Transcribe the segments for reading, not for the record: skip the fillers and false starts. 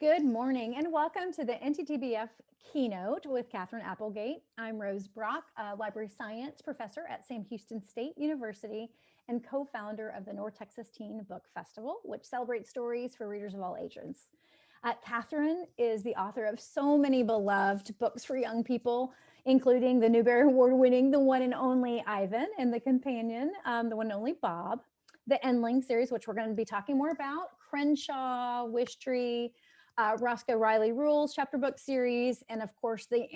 Good morning and welcome to the NTTBF keynote with Catherine Applegate. I'm Rose Brock, a library science professor at Sam Houston State University and co-founder of the North Texas Teen Book Festival, which celebrates stories for readers of all ages. Catherine is the author of so many beloved books for young people, including the Newbery Award-winning The One and Only Ivan and the companion, The One and Only Bob, the Endling series, which we're going to be talking more about, Crenshaw, Wish Tree, Roscoe Riley Rules chapter book series, and of course the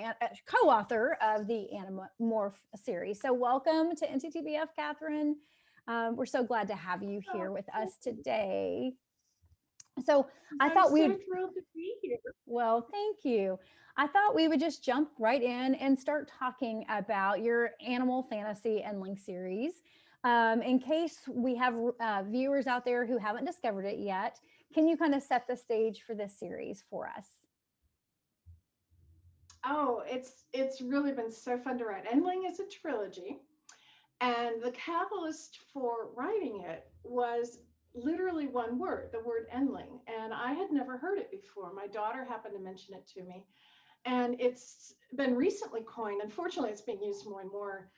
co-author of the Animorph series. So welcome to NTTBF, Catherine. We're so glad to have you here with us today. So I thought we'd so thrilled to be here. Well, thank you. I thought we would just jump right in and start talking about your Animal Fantasy Endling series. In case we have viewers out there who haven't discovered it yet, can you kind of set the stage for this series for us? Oh, it's really been so fun to write. Endling is a trilogy, and the catalyst for writing it was literally one word, the word Endling, and I had never heard it before. My daughter happened to mention it to me, and it's been recently coined. Unfortunately, it's being used more and more.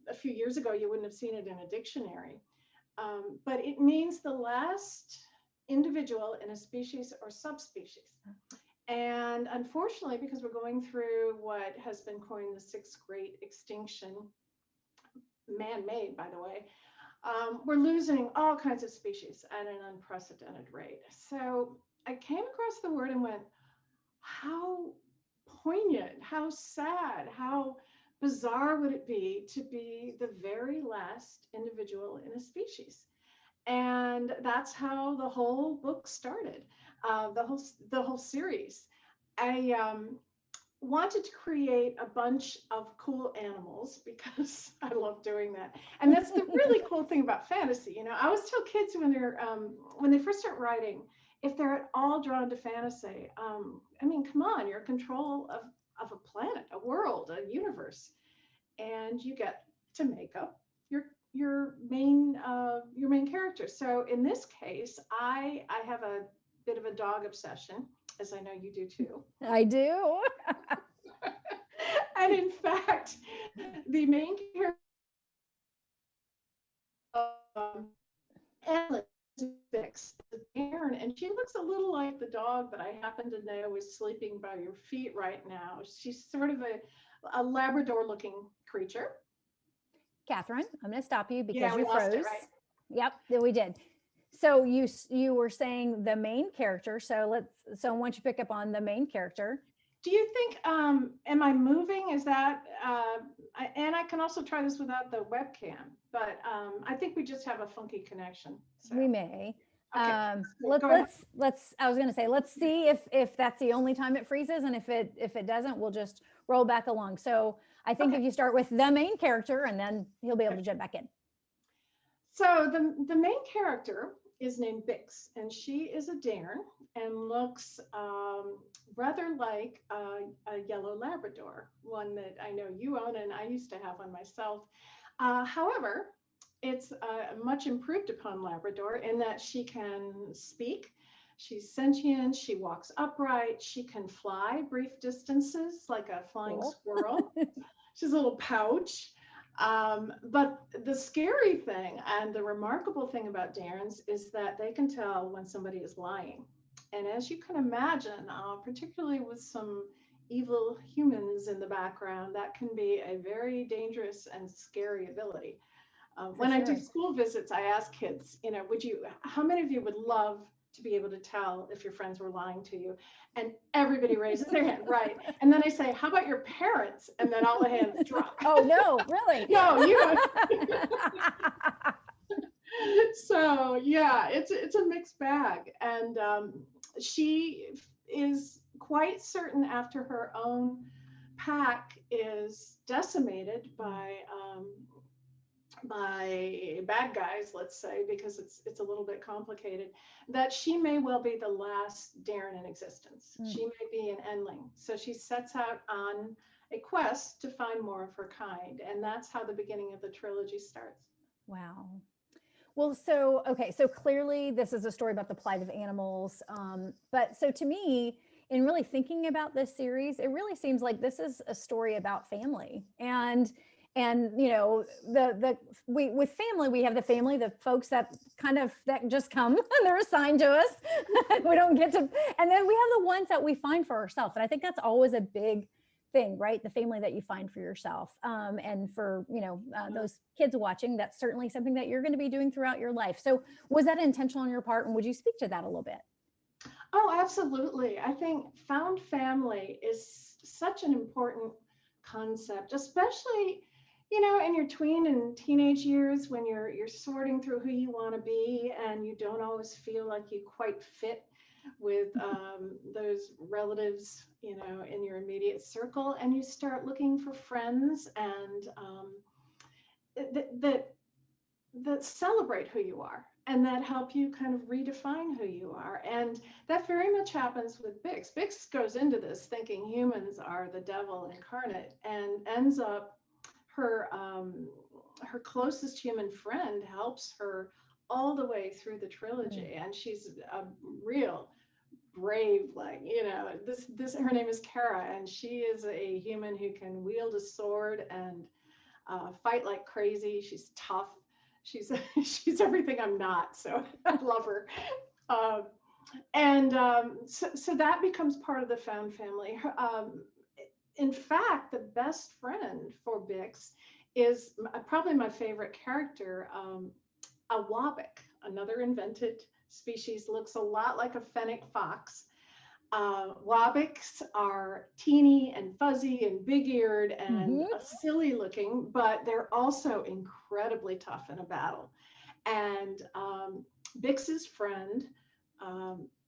A few years ago, you wouldn't have seen it in a dictionary, but it means the last individual in a species or subspecies. And unfortunately, because we're going through what has been coined the sixth great extinction, man-made, by the way, we're losing all kinds of species at an unprecedented rate. So I came across the word and went, how poignant, how sad, how bizarre would it be to be the very last individual in a species? And that's how the whole book started, the whole series. I wanted to create a bunch of cool animals because I love doing that. And that's the really cool thing about fantasy. You know, I always tell kids when they first start writing, if they're at all drawn to fantasy, I mean, come on, you're in control of a planet, a world, a universe, and you get to make up your main character. So in this case, I have a bit of a dog obsession, as I know you do too. I do. And in fact, the main character, Ellen, Bix, Aaron, and she looks a little like the dog that I happen to know is sleeping by your feet right now. She's sort of a Labrador-looking creature. Catherine, I'm going to stop you because yeah, you froze. It, right? Yep, we did. So you were saying the main character. So why don't you pick up on the main character? Do you think, am I moving? Is that, and I can also try this without the webcam, but I think we just have a funky connection. So. We may. Okay. Let's, I was going to say, let's see if that's the only time it freezes. And if it doesn't, we'll just roll back along. So I think if you start with the main character and then he'll be able to jump back in. So the main character is named Bix, and she is a Dairn and looks rather like a yellow Labrador, one that I know you own and I used to have one myself. However, it's a much improved upon Labrador in that she can speak, she's sentient, she walks upright, she can fly brief distances like a flying squirrel. She's a little pouch. But the scary thing and the remarkable thing about Dairns is that they can tell when somebody is lying. And as you can imagine, particularly with some evil humans in the background, that can be a very dangerous and scary ability. When I do school visits, I ask kids, you know, how many of you would love to be able to tell if your friends were lying to you? And everybody raises their hand, right? And then I say, how about your parents? And then all the hands drop. Oh, no, really? No, you. So yeah, it's a mixed bag. And she is quite certain after her own pack is decimated by bad guys, let's say, because it's a little bit complicated, that she may well be the last Dairn in existence. She may be an Endling. So she sets out on a quest to find more of her kind. And that's how the beginning of the trilogy starts. Wow. Well, so, okay, so clearly this is a story about the plight of animals. But so to me, in really thinking about this series, it really seems like this is a story about family. And you know, we with family, we have the family, the folks that kind of that just come and they're assigned to us. We don't get to, and then we have the ones that we find for ourselves. And I think that's always a big thing, right? The family that you find for yourself. And for, you know, those kids watching, that's certainly something that you're going to be doing throughout your life. So was that intentional on your part? And would you speak to that a little bit? Oh, absolutely. I think found family is such an important concept, especially, you know, in your tween and teenage years when you're sorting through who you want to be and you don't always feel like you quite fit with those relatives, you know, in your immediate circle, and you start looking for friends and that that celebrate who you are and that help you kind of redefine who you are. And that very much happens with Bix. Bix goes into this thinking humans are the devil incarnate and ends up her closest human friend helps her all the way through the trilogy. And she's a real brave, like, you know, this her name is Kara, and she is a human who can wield a sword and fight like crazy. She's tough. She's she's everything I'm not. So I love her. Um, so that becomes part of the found family. In fact, the best friend for Bix is probably my favorite character, a Wabik, another invented species, looks a lot like a fennec fox. Wabiks are teeny and fuzzy and big-eared and silly looking, but they're also incredibly tough in a battle. And Bix's friend,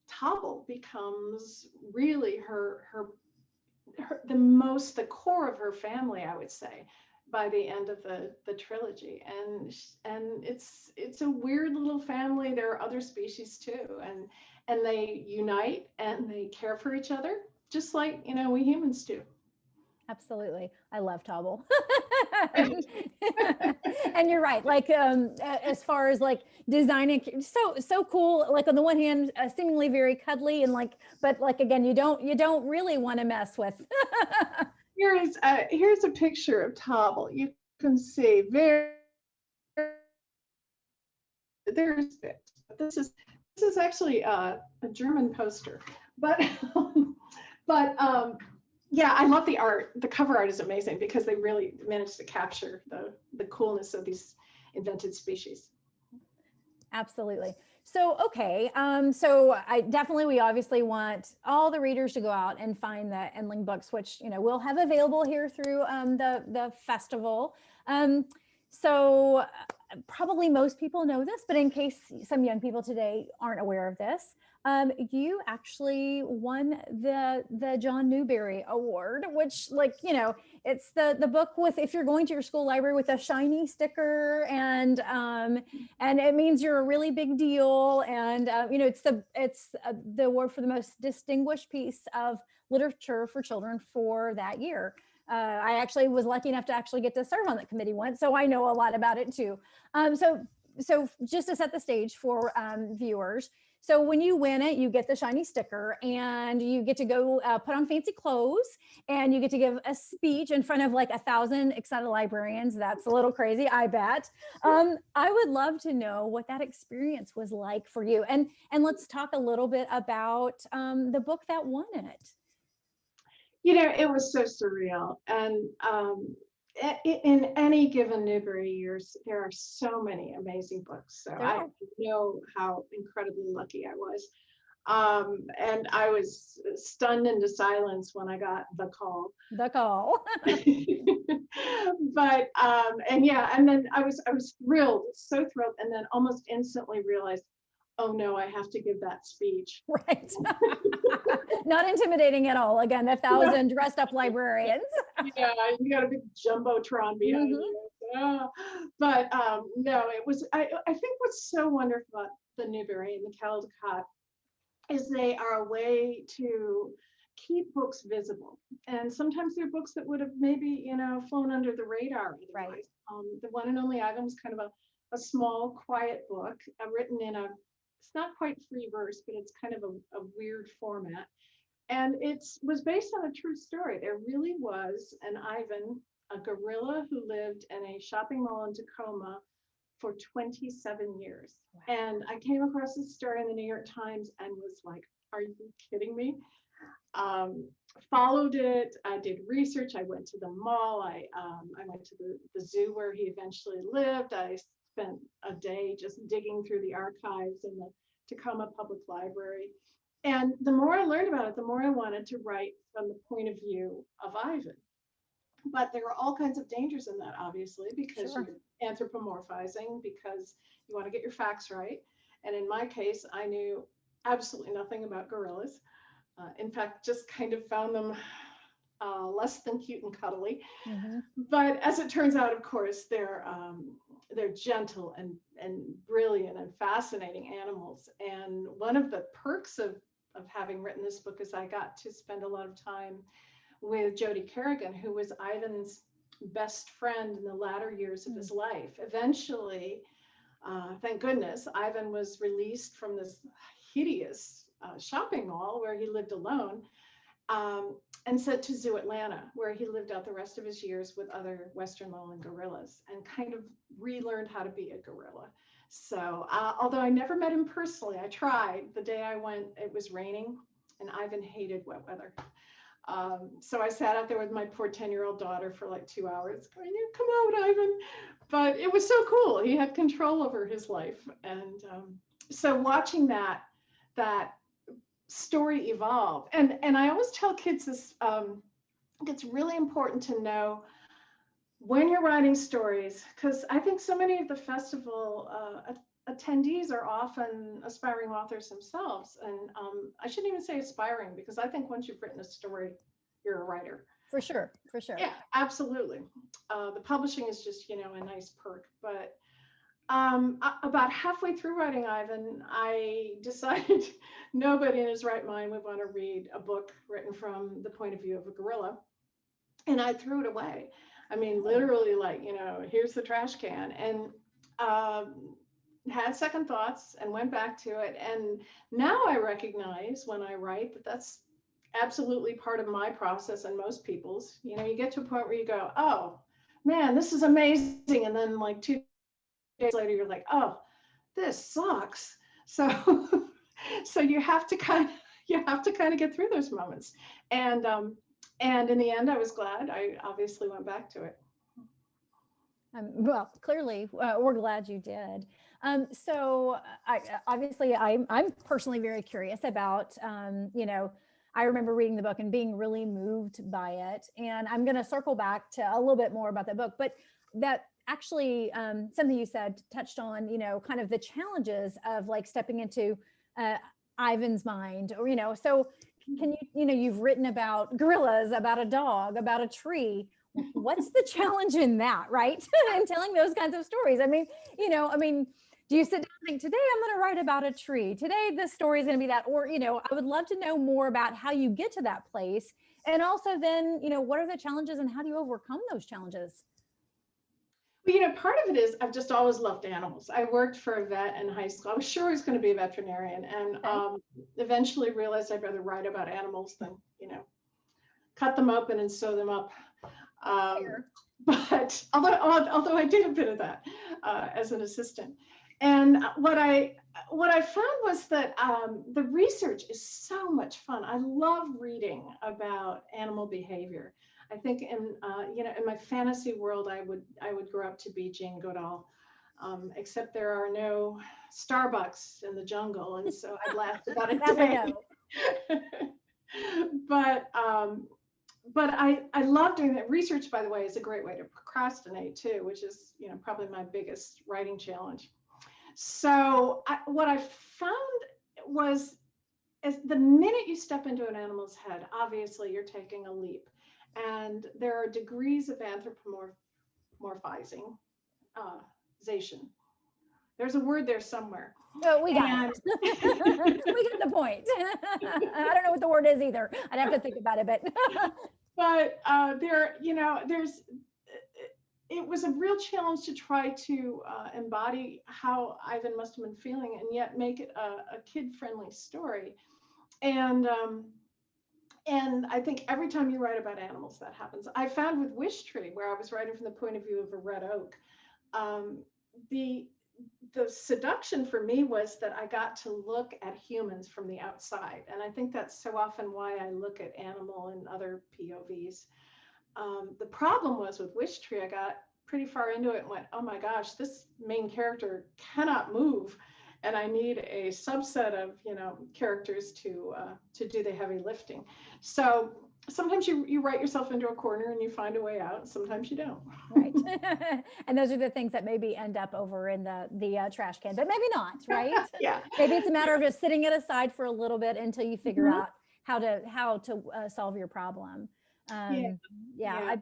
Tobble, becomes really the core of her family, I would say, by the end of the trilogy. And it's a weird little family. There are other species too, and they unite and they care for each other, just like, you know, we humans do. Absolutely. I love Tobble. And you're right. Like, as far as like designing, so cool. Like on the one hand, seemingly very cuddly and like, but like, again, you don't really want to mess with. Here's a picture of Tobble. You can see there's this is actually a German poster, but but yeah, I love the art. The cover art is amazing because they really managed to capture the coolness of these invented species. Absolutely. So, okay. So we obviously want all the readers to go out and find the Endling books, which, you know, we'll have available here through the festival. So probably most people know this, but in case some young people today aren't aware of this, you actually won the John Newbery Award, which, like, you know, it's the book with, if you're going to your school library, with a shiny sticker, and it means you're a really big deal. And you know, it's the award for the most distinguished piece of literature for children for that year. I actually was lucky enough to actually get to serve on that committee once, so I know a lot about it too. So just to set the stage for viewers, so when you win it, you get the shiny sticker and you get to go put on fancy clothes and you get to give a speech in front of like 1,000 excited librarians. That's a little crazy, I bet. I would love to know what that experience was like for you. And let's talk a little bit about the book that won it. You know, it was so surreal. And in any given Newbery years, there are so many amazing books. So I know how incredibly lucky I was. And I was stunned into silence when I got the call. The call. But and yeah, and then I was thrilled, so thrilled, and then almost instantly realized, oh no, I have to give that speech. Right. Not intimidating at all. Again, 1,000 dressed up librarians. Yeah, you got a big jumbotron behind you. But no, it was, I think what's so wonderful about the Newbery and the Caldecott is they are a way to keep books visible. And sometimes they're books that would have maybe, you know, flown under the radar otherwise. Right. The One and Only Agam is kind of a small, quiet book written in it's not quite free verse, but it's kind of a weird format. And it was based on a true story. There really was an Ivan, a gorilla who lived in a shopping mall in Tacoma for 27 years. Wow. And I came across this story in the New York Times and was like, are you kidding me? Followed it. I did research. I went to the mall. I went to the zoo where he eventually lived. I spent a day just digging through the archives in the Tacoma Public Library. And the more I learned about it, the more I wanted to write from the point of view of Ivan. But there are all kinds of dangers in that, obviously, because Sure. you're anthropomorphizing, because you want to get your facts right. And in my case, I knew absolutely nothing about gorillas. In fact, just kind of found them less than cute and cuddly. Mhm. But as it turns out, of course, they're gentle and brilliant and fascinating animals. And one of the perks of having written this book is I got to spend a lot of time with Jody Kerrigan, who was Ivan's best friend in the latter years of his life. Eventually, thank goodness, Ivan was released from this hideous shopping mall where he lived alone, and sent to Zoo Atlanta, where he lived out the rest of his years with other Western lowland gorillas and kind of relearned how to be a gorilla. So although I never met him personally, I tried. The day I went, it was raining and Ivan hated wet weather. So I sat out there with my poor 10-year-old daughter for like 2 hours going, "You come out, Ivan." But it was so cool. He had control over his life. And so watching that story evolve. And I always tell kids this, it's really important to know when you're writing stories, because I think so many of the festival attendees are often aspiring authors themselves. And I shouldn't even say aspiring, because I think once you've written a story, you're a writer. For sure. For sure. Yeah, absolutely. The publishing is just, a nice perk. But about halfway through writing Ivan, I decided nobody in his right mind would want to read a book written from the point of view of a gorilla. And I threw it away. I mean, literally, like, here's the trash can. And had second thoughts and went back to it. And now I recognize when I write that that's absolutely part of my process and most people's. You get to a point where you go, oh, man, this is amazing. And then like 2 days later, you're like, oh, this sucks. So you have to kind of get through those moments. And in the end, I was glad. I obviously went back to it. Well, clearly, we're glad you did. So I'm personally very curious about, I remember reading the book and being really moved by it. And I'm going to circle back to a little bit more about that book, but that actually something you said touched on, kind of the challenges of like stepping into Ivan's mind, or, so can you've written about gorillas, about a dog, about a tree. What's the challenge in that, right? And telling those kinds of stories. I mean, do you sit down and think, today I'm going to write about a tree. Today this story is going to be that, or, I would love to know more about how you get to that place. And also then, what are the challenges and how do you overcome those challenges? Well, part of it is I've just always loved animals. I worked for a vet in high school. I was sure I was going to be a veterinarian, and eventually realized I'd rather write about animals than, cut them open and sew them up. But although I did a bit of that as an assistant, and what I found was that the research is so much fun. I love reading about animal behavior. I think in my fantasy world, I would grow up to be Jane Goodall, except there are no Starbucks in the jungle, and so I'd last about a day. But I love doing that. Research, by the way, is a great way to procrastinate too, which is probably my biggest writing challenge. So what I found was, as the minute you step into an animal's head, obviously you're taking a leap. And there are degrees of anthropomorphizing. There's a word there somewhere. Oh, we got it. We get the point. I don't know what the word is either. I'd have to think about it, but but there's it was a real challenge to try to embody how Ivan must have been feeling and yet make it a kid-friendly story. And I think every time you write about animals, that happens. I found with Wish Tree, where I was writing from the point of view of a red oak, um, the the seduction for me was that I got to look at humans from the outside, and I think that's so often why I look at animal and other POVs. The problem was with Wish Tree, I got pretty far into it and went, oh my gosh, this main character cannot move, and I need a subset of characters to do the heavy lifting. So sometimes you write yourself into a corner and you find a way out, and sometimes you don't. Right. And those are the things that maybe end up over in the trash can, but maybe not, right? Yeah. Maybe it's a matter of just sitting it aside for a little bit until you figure Mhm. out how to solve your problem. Yeah. Yeah.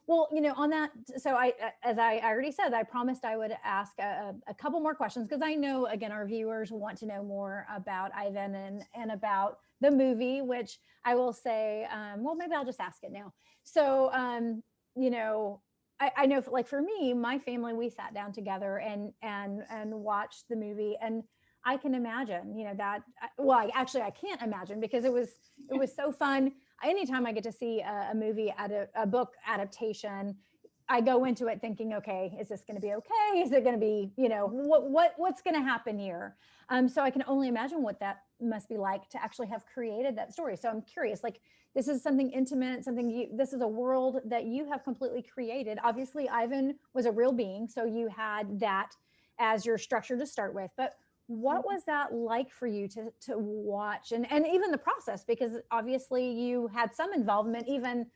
Well, on that, so as I already said, I promised I would ask a couple more questions because I know, again, our viewers want to know more about Ivan and about the movie, which I will say, well, maybe I'll just ask it now. So, I know, like for me, my family, we sat down together and watched the movie, and I can imagine, that. Well, I can't imagine because it was so fun. Anytime I get to see a movie a book adaptation, I go into it thinking, okay, is this going to be okay? Is it going to be, what's going to happen here? So I can only imagine what that must be like to actually have created that story. So I'm curious, like, this is something intimate, this is a world that you have completely created. Obviously, Ivan was a real being, so you had that as your structure to start with. But what was that like for you to watch and even the process? Because obviously you had some involvement. Even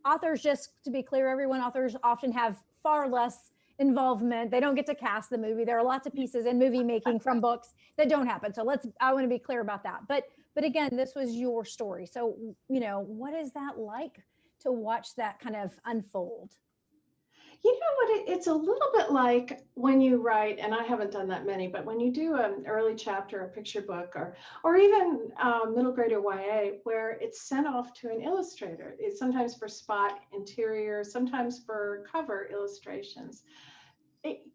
authors, just to be clear, authors often have far less involvement. They don't get to cast the movie. There are lots of pieces in movie making from books that don't happen. So I want to be clear about that. But again, this was your story. So, what is that like to watch that kind of unfold? You know what? It's a little bit like when you write, and I haven't done that many, but when you do an early chapter, a picture book, or even middle grade or YA, where it's sent off to an illustrator. It's sometimes for spot interior, sometimes for cover illustrations.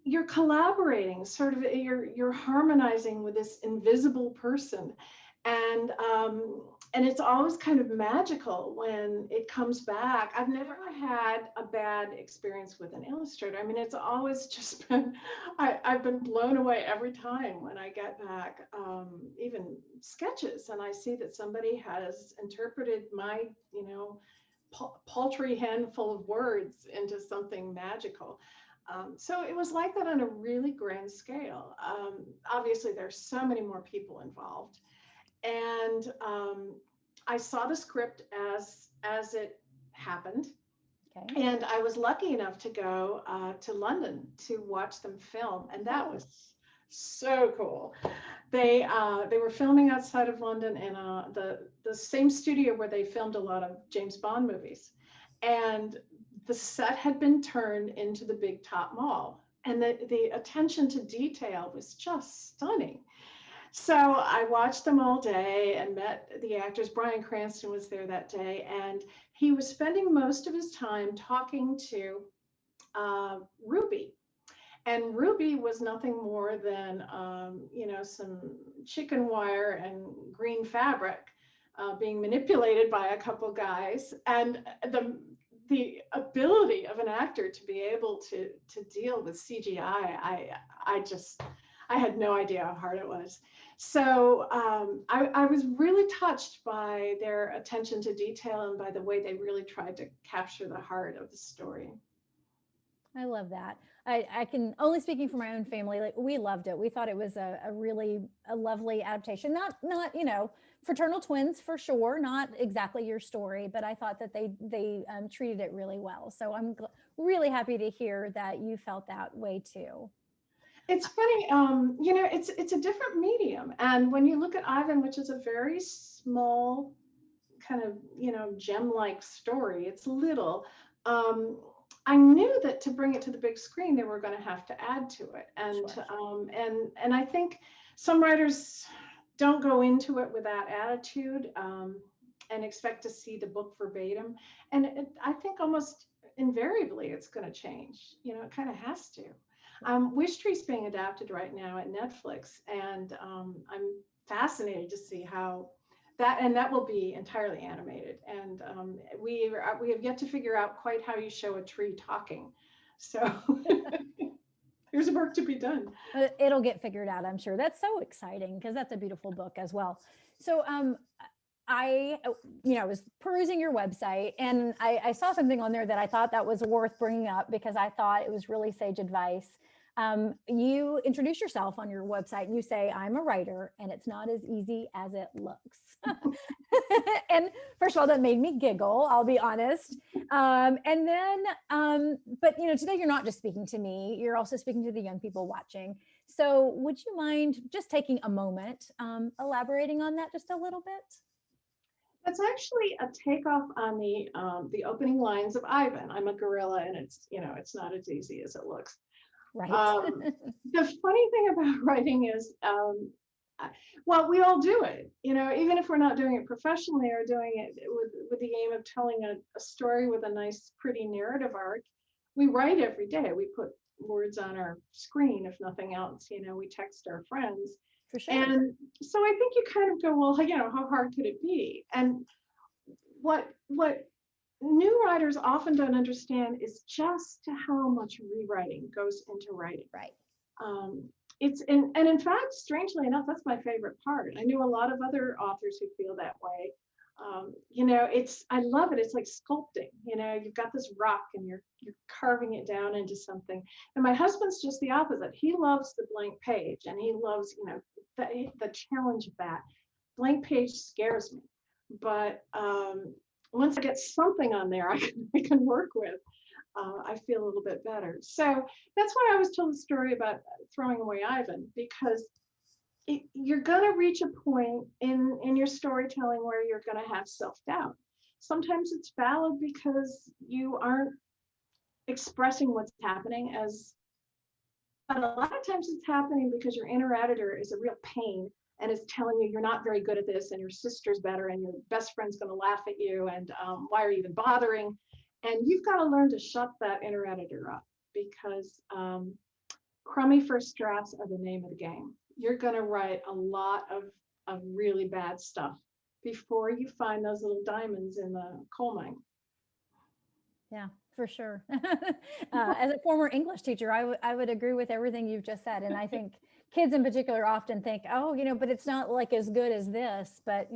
You're collaborating, sort of. You're harmonizing with this invisible person, and it's always kind of magical when it comes back. I've never had a bad experience with an illustrator. I mean, it's always just been, I've been blown away every time when I get back, even sketches, and I see that somebody has interpreted my, paltry handful of words into something magical. So it was like that on a really grand scale. Obviously, there's so many more people involved, and I saw the script as it happened, Okay. and I was lucky enough to go to London to watch them film, and that was so cool. They were filming outside of London in the same studio where they filmed a lot of James Bond movies, and the set had been turned into the Big Top Mall, and the attention to detail was just stunning. So I watched them all day and met the actors. Bryan Cranston was there that day, and he was spending most of his time talking to Ruby. And Ruby was nothing more than, some chicken wire and green fabric being manipulated by a couple guys. And the ability of an actor to be able to deal with CGI, I had no idea how hard it was. So I was really touched by their attention to detail and by the way they really tried to capture the heart of the story. I love that. I can only, speaking for my own family, like, we loved it. We thought it was a really lovely adaptation. Not fraternal twins for sure, not exactly your story, but I thought that they treated it really well. So I'm really happy to hear that you felt that way too. It's funny, it's a different medium, and when you look at Ivan, which is a very small kind of gem-like story, it's little. I knew that to bring it to the big screen, they were going to have to add to it, and Sure. and I think some writers don't go into it with that attitude and expect to see the book verbatim. And I think almost invariably it's going to change. It kind of has to. Wish Tree's being adapted right now at Netflix, and I'm fascinated to see how that will be entirely animated. And we have yet to figure out quite how you show a tree talking. So there's work to be done. It'll get figured out, I'm sure. That's so exciting because that's a beautiful book as well. So I was perusing your website, and I saw something on there that I thought that was worth bringing up because I thought it was really sage advice. You introduce yourself on your website and you say, I'm a writer and it's not as easy as it looks. And first of all, that made me giggle, I'll be honest. And then, but today you're not just speaking to me, you're also speaking to the young people watching. So would you mind just taking a moment, elaborating on that just a little bit? That's actually a takeoff on the opening lines of Ivan. I'm a gorilla, and it's not as easy as it looks. Right. The funny thing about writing is, well, we all do it, even if we're not doing it professionally or doing it with the aim of telling a story with a nice, pretty narrative arc. We write every day. We put words on our screen, if nothing else. We text our friends. For sure. And so I think you kind of go, well, how hard could it be? And what new writers often don't understand is just how much rewriting goes into writing. Right. And in fact, strangely enough, that's my favorite part. I know a lot of other authors who feel that way. I love it. It's like sculpting. You've got this rock and you're carving it down into something. And my husband's just the opposite. He loves the blank page, and he loves the challenge of that. Blank page scares me, but once I get something on there I can work with, I feel a little bit better. So that's why I always tell the story about throwing away Ivan, because you're going to reach a point in your storytelling where you're going to have self-doubt. Sometimes it's valid because you aren't expressing what's happening, but a lot of times it's happening because your inner editor is a real pain and is telling you you're not very good at this, and your sister's better, and your best friend's going to laugh at you, and why are you even bothering? And you've got to learn to shut that inner editor up, because crummy first drafts are the name of the game. You're going to write a lot of really bad stuff before you find those little diamonds in the coal mine. Yeah, for sure. As a former English teacher, I would agree with everything you've just said. And I think kids in particular often think, oh, but it's not like as good as this, but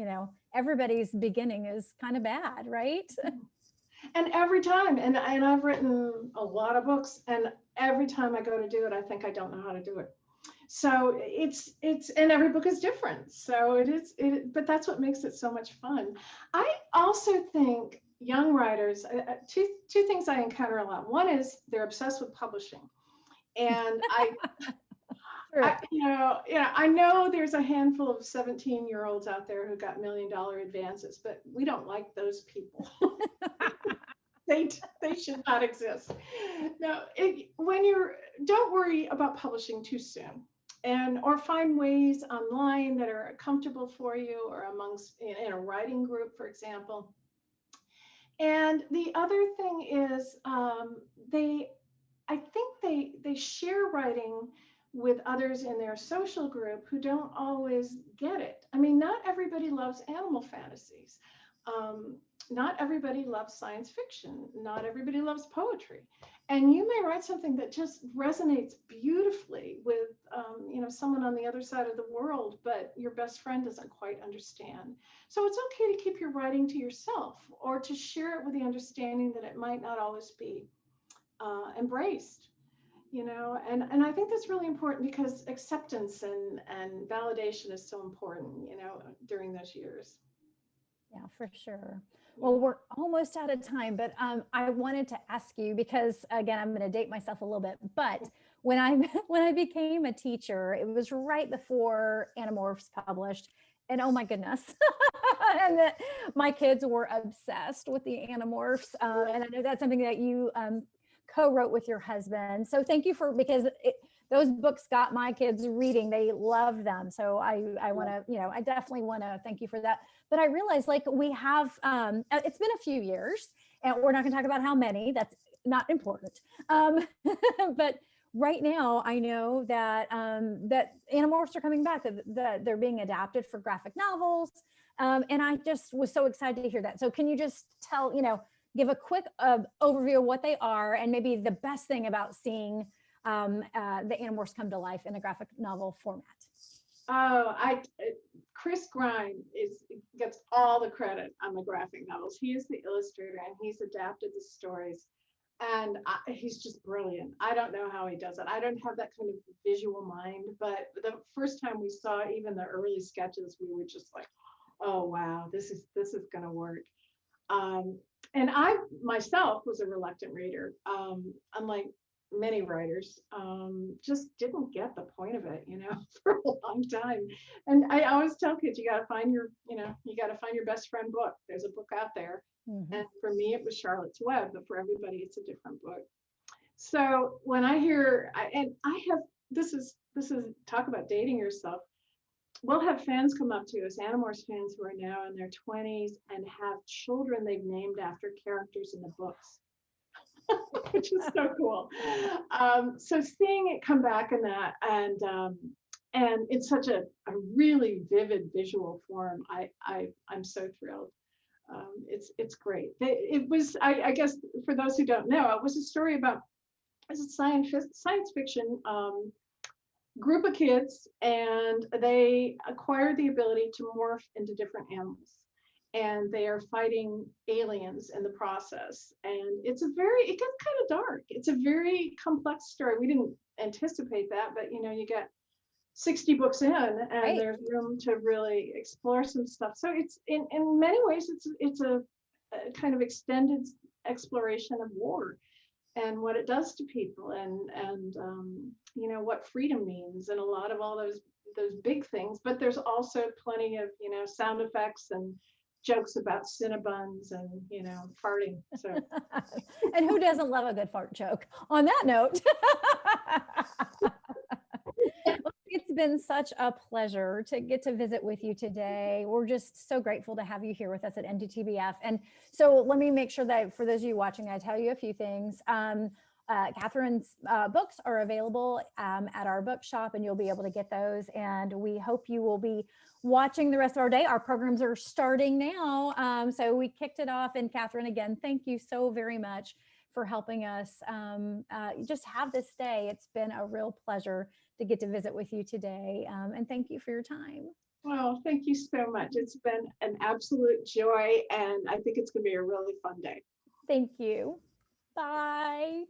everybody's beginning is kind of bad, right? And every time, and I've written a lot of books, and every time I go to do it, I think I don't know how to do it. So it's and every book is different. So but that's what makes it so much fun. I also think young writers, two things I encounter a lot. One is they're obsessed with publishing, and I know there's a handful of 17-year-olds out there who got $1 million advances, but we don't like those people. They should not exist. No, don't worry about publishing too soon, or find ways online that are comfortable for you, or in a writing group, for example. And the other thing is, I think they share writing with others in their social group who don't always get it. I mean, not everybody loves animal fantasies. Not everybody loves science fiction. Not everybody loves poetry. And you may write something that just resonates beautifully with someone on the other side of the world, but your best friend doesn't quite understand. So it's okay to keep your writing to yourself, or to share it with the understanding that it might not always be embraced. And I think that's really important, because acceptance and validation is so important, during those years. Yeah, for sure. Well, we're almost out of time, but I wanted to ask you, because again, I'm going to date myself a little bit, but when I became a teacher, it was right before Animorphs published, and oh my goodness, and my kids were obsessed with the Animorphs, and I know that's something that you co-wrote with your husband. So thank you because those books got my kids reading. They love them. So I want to, I definitely want to thank you for that. But I realized, like, we have, it's been a few years, and we're not going to talk about how many. That's not important. But right now, I know that that Animorphs are coming back. That they're being adapted for graphic novels, and I just was so excited to hear that. So, can you just tell, give a quick overview of what they are, and maybe the best thing about seeing the Animorphs come to life in a graphic novel format? Oh, Chris Grine gets all the credit on the graphic novels. He is the illustrator and he's adapted the stories, and he's just brilliant. I don't know how he does it. I don't have that kind of visual mind, but the first time we saw even the early sketches, we were just like, oh wow, this is going to work. And I myself was a reluctant reader, unlike many writers, just didn't get the point of it, for a long time. And I always tell kids, you got to find your best friend book. There's a book out there. Mm-hmm. And for me, it was Charlotte's Web, but for everybody, it's a different book. So when I hear, this is talk about dating yourself. We'll have fans come up to us, Animorphs fans who are now in their 20s and have children they've named after characters in the books, which is so cool. So seeing it come back in that, and it's such a really vivid visual form, I'm so thrilled. It's great. It was, I guess, for those who don't know, it was a story about a science fiction group of kids, and they acquired the ability to morph into different animals, and they are fighting aliens in the process. And it gets kind of dark. It's a very complex story. We didn't anticipate that, but you get 60 books in, and Right. there's room to really explore some stuff. So it's in many ways it's a kind of extended exploration of war and what it does to people, and what freedom means, and a lot of all those big things. But there's also plenty of sound effects and jokes about Cinnabons and farting. So And who doesn't love a good fart joke? On that note, it's been such a pleasure to get to visit with you today. We're just so grateful to have you here with us at NTTBF. And so let me make sure that for those of you watching, I tell you a few things. Catherine's books are available at our bookshop, and you'll be able to get those. And we hope you will be watching the rest of our day. Our programs are starting now. So we kicked it off. And Catherine, again, thank you so very much for helping us just have this day. It's been a real pleasure to get to visit with you today. And thank you for your time. well, thank you so much. It's been an absolute joy, and I think it's going to be a really fun day. Thank you. Bye.